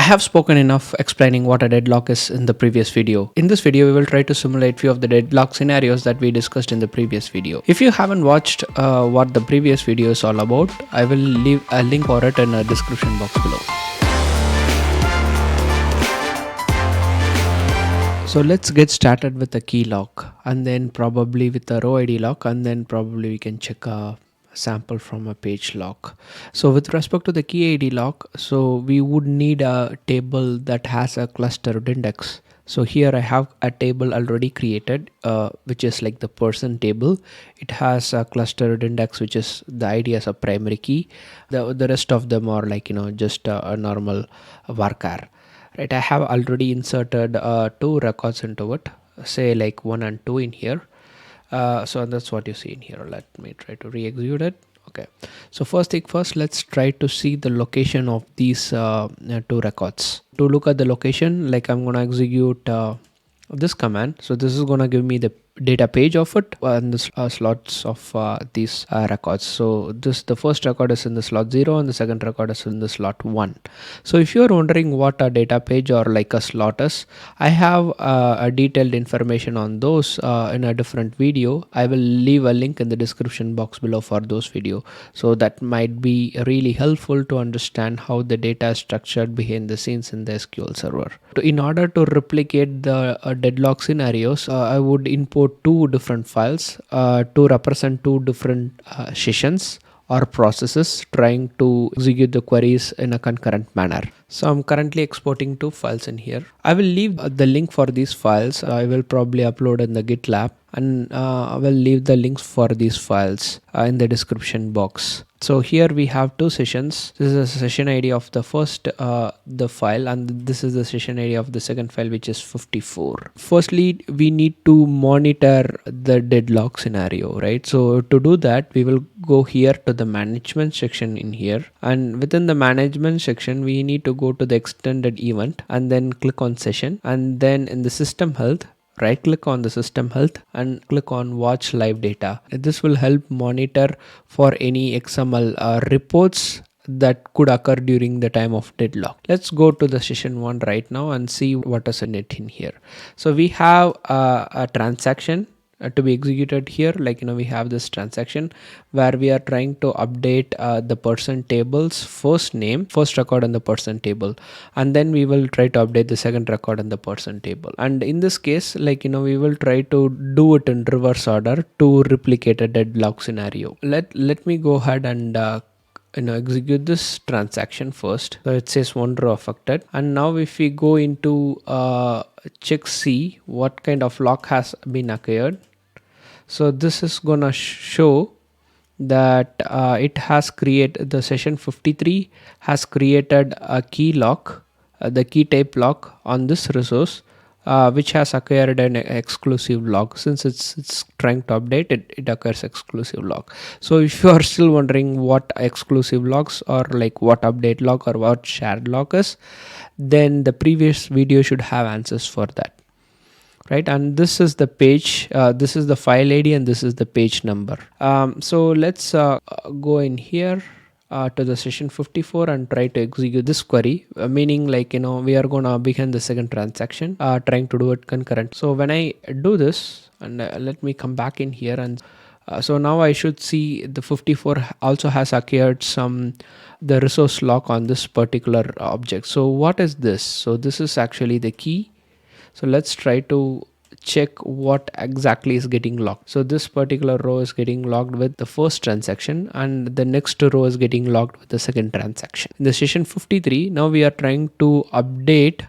I have spoken enough explaining what a deadlock is in the previous video. In this video, we will try to simulate few of the deadlock scenarios that we discussed in the previous video. If you haven't watched what the previous video is all about, I will leave a link for it in the description box below. So let's get started with the key lock, and then probably with the row ID lock, and then probably we can check a sample from a page lock. So with respect to the key ID lock, so we would need a table that has a clustered index. So here I have a table already created, which is like the person table. It has a clustered index, which is the ID as a primary key. The rest of them are like, just a normal varchar. Right, I have already inserted two records into it, say like 1 and 2 in here. So that's what you see in here. Let me try to re-execute it. Okay, so first thing first, let's try to see the location of these two records. To look at the location, like I'm gonna execute this command. So this is gonna give me the data page of it and the slots of these records. So the first record is in the slot 0 and the second record is in the slot 1. So if you're wondering what a data page or like a slot is, I have a detailed information on those in a different video. I will leave a link in the description box below for those video, so that might be really helpful to understand how the data is structured behind the scenes in the SQL server. In order to replicate the deadlock scenarios, I would import two different files to represent two different sessions or processes trying to execute the queries in a concurrent manner. So I'm currently exporting two files in here. I will leave the link for these files. I will probably upload in the GitLab, and I will leave the links for these files in the description box. So here we have two sessions. This is a session ID of the first the file, and this is the session ID of the second file, which is 54. Firstly, we need to monitor the deadlock scenario, right? So to do that, we will go here to the management section in here, and within the management section, we need to go to the extended event and then click on session, and then in the system health, right click on the system health and click on watch live data. This will help monitor for any XML reports that could occur during the time of deadlock. Let's go to the session 1 right now and see what is in it in here. So we have a transaction to be executed here, like we have this transaction where we are trying to update the person table's first record in the person table, and then we will try to update the second record in the person table. And in this case, like we will try to do it in reverse order to replicate a deadlock scenario. Let me go ahead and execute this transaction first. So it says one row affected, and now if we go into check C what kind of lock has been occurred. So this is gonna show that it has created, the session 53 has created a key lock, the key type lock on this resource, which has acquired an exclusive lock. Since it's trying to update it occurs exclusive lock. So if you are still wondering what exclusive locks or like what update lock or what shared lock is, then the previous video should have answers for that. Right, and this is the page, this is the file ID, and this is the page number. So let's go in here to the session 54 and try to execute this query, meaning like we are gonna begin the second transaction, trying to do it concurrent. So when I do this, and let me come back in here, and so now I should see the 54 also has acquired the resource lock on this particular object. So what is this? So this is actually the key. So let's try to check what exactly is getting locked. So this particular row is getting locked with the first transaction, and the next row is getting locked with the second transaction. In the session 53, now we are trying to update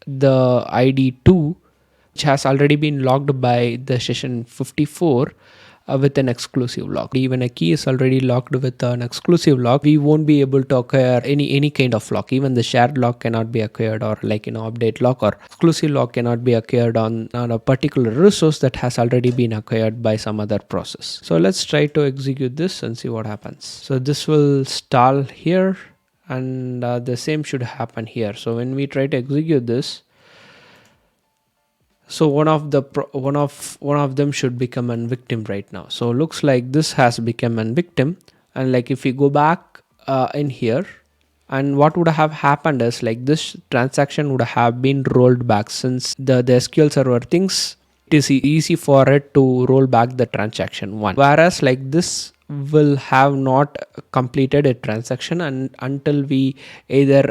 the ID 2, which has already been locked by the session 54 with an exclusive lock. Even a key is already locked with an exclusive lock, we won't be able to acquire any kind of lock. Even the shared lock cannot be acquired, or like update lock or exclusive lock cannot be acquired on a particular resource that has already been acquired by some other process. So let's try to execute this and see what happens. So this will stall here, and the same should happen here. So when we try to execute this, so one of them should become a victim right now. So looks like this has become a victim, and like if we go back in here and what would have happened is like this transaction would have been rolled back, since the SQL server thinks it is easy for it to roll back the transaction one, whereas like this will have not completed a transaction and until we either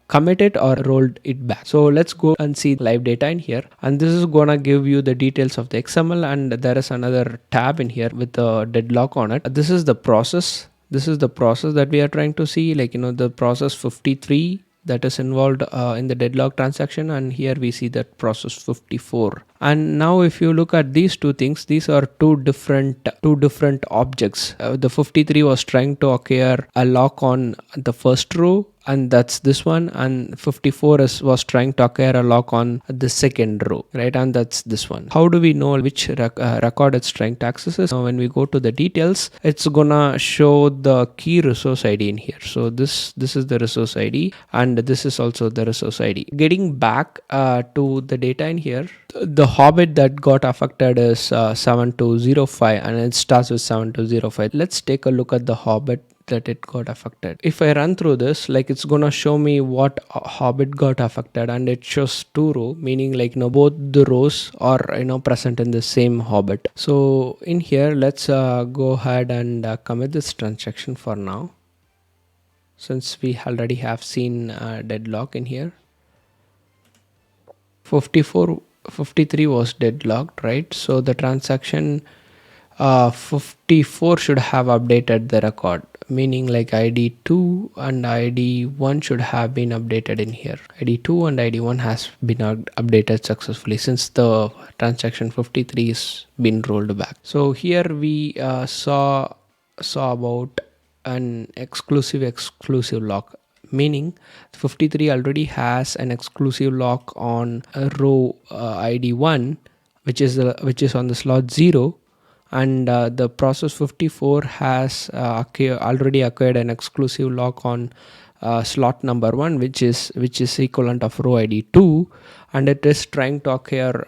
commit it or rolled it back. So let's go and see live data in here, and this is gonna give you the details of the XML, and there is another tab in here with the deadlock on it. This is the process. This is the process that we are trying to see, like the process 53 that is involved in the deadlock transaction, and here we see that process 54. And now if you look at these two things, these are two different objects. The 53 was trying to acquire a lock on the first row, and that's this one, and 54 was trying to acquire a lock on the second row, right, and that's this one. How do we know which record it's trying to access? Now when we go to the details, it's gonna show the key resource ID in here. So this is the resource ID, and this is also the resource ID. Getting back to the data in here, the hobbit that got affected is 7205, and it starts with 7205. Let's take a look at the hobbit that it got affected. If I run through this, like it's gonna show me what hobbit got affected, and it shows two row, meaning like both the rows are present in the same hobbit. So in here, let's go ahead and commit this transaction for now, since we already have seen deadlock in here. 53 was deadlocked, right? So the transaction 54 should have updated the record, meaning like ID 2 and ID 1 should have been updated in here. ID 2 and ID 1 has been updated successfully, since the transaction 53 is been rolled back. So here we saw about an exclusive lock, meaning 53 already has an exclusive lock on a row ID 1, which is on the slot 0, and the process 54 has already acquired an exclusive lock on slot number 1, which is equivalent of row ID 2, and it is trying to acquire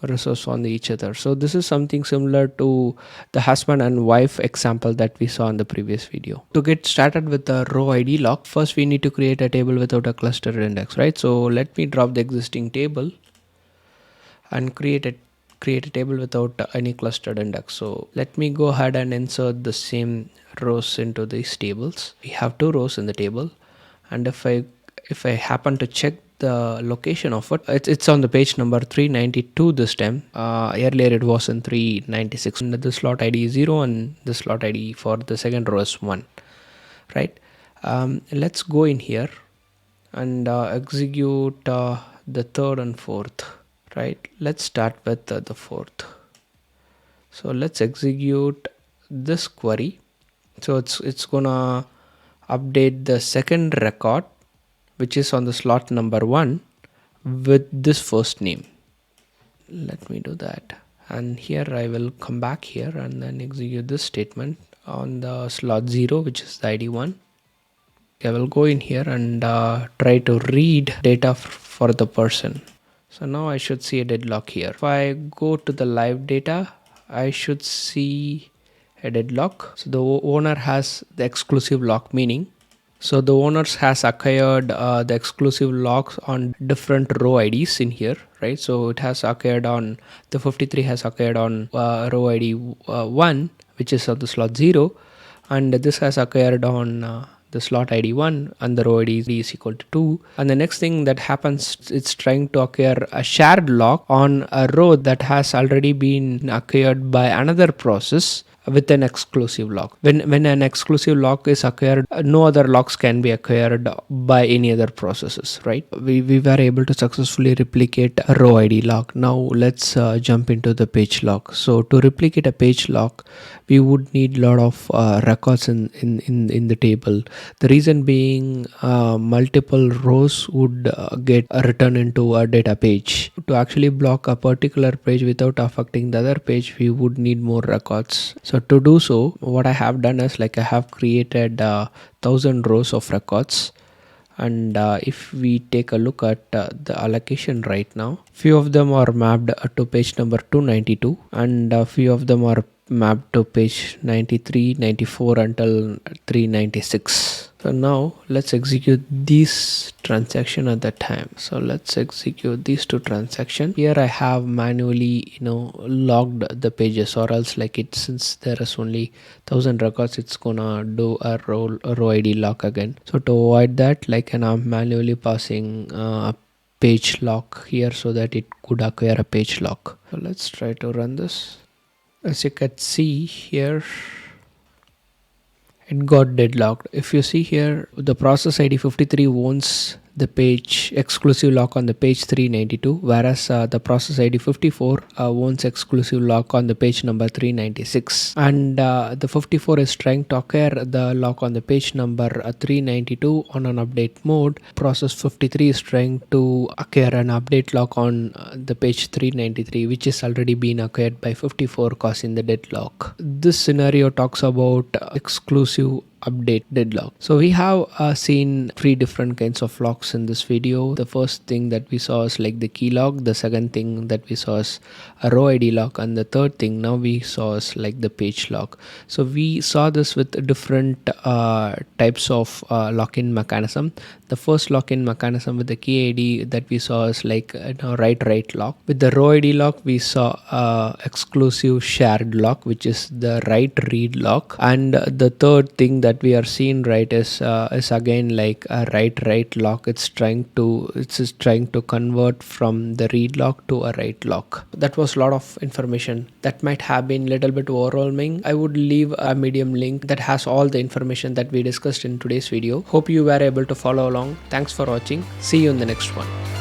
resource on each other. So this is something similar to the husband and wife example that we saw in the previous video. To get started with the row ID lock, first we need to create a table without a cluster index, right? So let me drop the existing table and create a table without any clustered index. So let me go ahead and insert the same rows into these tables. We have two rows in the table, and if I happen to check the location of it, it's on the page number 392 this time. Earlier it was in 396, and the slot ID is 0 and the slot ID for the second row is 1, right? Let's go in here and execute the third and fourth, right? Let's start with the fourth. So let's execute this query. So it's gonna update the second record, which is on the slot number 1, with this first name. Let me do that, and here I will come back here and then execute this statement on the slot 0, which is the ID 1. I will go in here and try to read data for the person. So now I should see a deadlock here. If I go to the live data, I should see a deadlock. So the owner has the exclusive lock, meaning so the owners has acquired the exclusive locks on different row IDs in here, right? So it has acquired on the 53 has acquired on row ID 1, which is on the slot 0, and this has acquired on the slot ID 1, and the row ID is equal to 2. And the next thing that happens, it's trying to acquire a shared lock on a row that has already been acquired by another process with an exclusive lock. When an exclusive lock is acquired, no other locks can be acquired by any other processes, right? We were able to successfully replicate a row ID lock. Now let's jump into the page lock. So to replicate a page lock, we would need a lot of records in the table. The reason being multiple rows would get returned into a data page. To actually block a particular page without affecting the other page, we would need more records. So to do so, what I have done is like I have created 1000 rows of records, and if we take a look at the allocation right now, few of them are mapped to page number 292, and a few of them are mapped to page 93, 94 until 396. So now let's execute these transaction at that time. So let's execute these two transactions. Here I have manually logged the pages, or else like it, since there is only 1000 records, it's gonna do a row ID lock again. So to avoid that, like, and I'm manually passing a page lock here so that it could acquire a page lock. So let's try to run this. As you can see here, it got deadlocked. If you see here, the process ID 53 owns the page exclusive lock on the page 392, whereas the process ID 54 owns exclusive lock on the page number 396, and the 54 is trying to acquire the lock on the page number 392 on an update mode. Process 53 is trying to acquire an update lock on the page 393, which is already been acquired by 54, causing the deadlock. This scenario talks about exclusive update deadlock. So we have seen three different kinds of locks in this video. The first thing that we saw is like the key lock, the second thing that we saw is a row ID lock, and the third thing now we saw is like the page lock. So we saw this with different types of lock-in mechanism. The first lock-in mechanism with the key ID that we saw is like write lock. With the row ID lock, we saw exclusive shared lock, which is the write read lock, and the third thing that we are seeing is again like a write lock. It's trying to convert from the read lock to a write lock. That was a lot of information that might have been a little bit overwhelming. I would leave a Medium link that has all the information that we discussed in today's video. Hope you were able to follow along. Thanks for watching. See you in the next one.